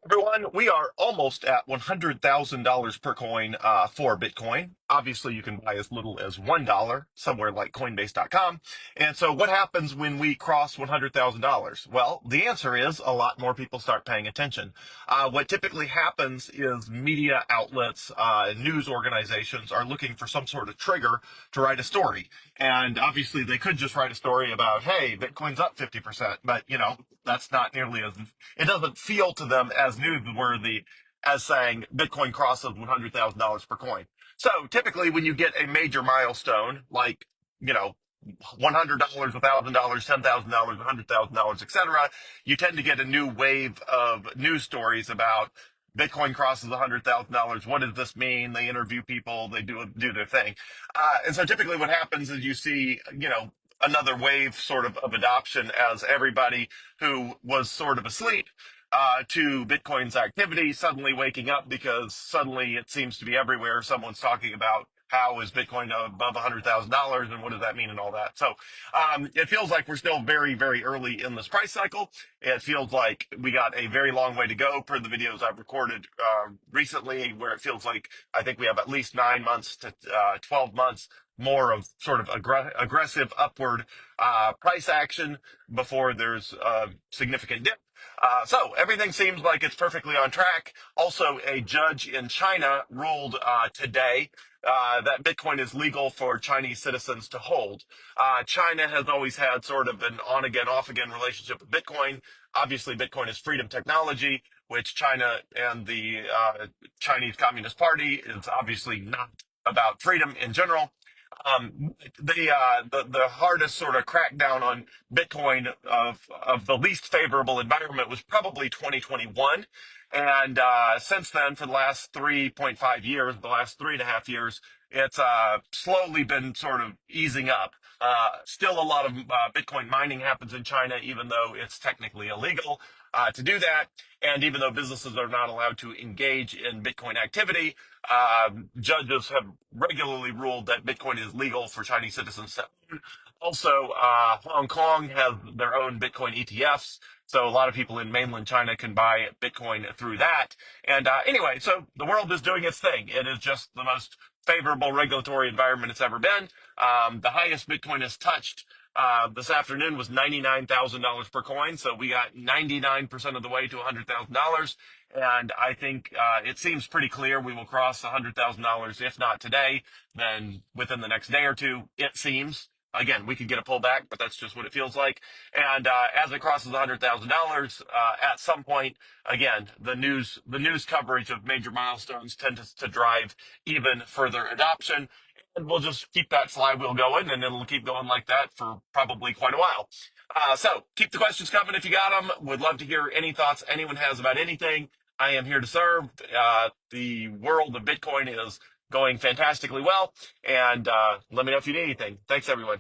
Everyone, we are almost at $100,000 per coin for Bitcoin. Obviously, you can buy as little as $1 somewhere like Coinbase.com. And so, what happens when we cross $100,000? Well, the answer is a lot more people start paying attention. What typically happens is media outlets, news organizations are looking for some sort of trigger to write a story. And obviously, they could just write a story about, hey, Bitcoin's up 50%, but that's not nearly as it doesn't feel to them as newsworthy as saying Bitcoin crosses $100,000 per coin. So typically, when you get a major milestone like you know $100, $1,000, $10,000, $100,000, etc., you tend to get a new wave of news stories about Bitcoin crosses $100,000. What does this mean? They interview people, they do their thing, and so typically, what happens is you see another wave sort of adoption as everybody who was sort of asleep to Bitcoin's activity suddenly waking up because suddenly it seems to be everywhere. Someone's talking about how is Bitcoin above $100,000 and what does that mean and all that. So it feels like we're still very, very early in this price cycle. It feels like we got a very long way to go per the videos I've recorded recently, where it feels like I think we have at least 9 months to 12 months more of sort of aggressive upward price action before there's a significant dip. So everything seems like it's perfectly on track. Also, a judge in China ruled today that Bitcoin is legal for Chinese citizens to hold. China has always had sort of an on again, off again relationship with Bitcoin. Obviously, Bitcoin is freedom technology, which China and the Chinese Communist Party is obviously not about freedom in general. The hardest sort of crackdown on Bitcoin of the least favorable environment was probably 2021, and since then, for the last 3.5 years, the last 3.5 years, it's slowly been sort of easing up. Still, a lot of Bitcoin mining happens in China, even though it's technically illegal to do that, and even though businesses are not allowed to engage in Bitcoin activity. Judges have regularly ruled that Bitcoin is legal for Chinese citizens to own. Also, Hong Kong has their own Bitcoin ETFs, so a lot of people in mainland China can buy Bitcoin through that. And anyway, so the world is doing its thing. It is just the most favorable regulatory environment it's ever been. The highest Bitcoin has touched this afternoon was $99,000 per coin, so we got 99% of the way to $100,000. And I think it seems pretty clear we will cross $100,000, if not today, then within the next day or two, it seems. Again, we could get a pullback, but that's just what it feels like. And as it crosses $100,000, at some point, again, the news coverage of major milestones tends to drive even further adoption. And we'll just keep that flywheel going, and it'll keep going like that for probably quite a while. So keep the questions coming if you got them. Would love to hear any thoughts anyone has about anything. I am here to serve. The world of Bitcoin is going fantastically well. And let me know if you need anything. Thanks, everyone.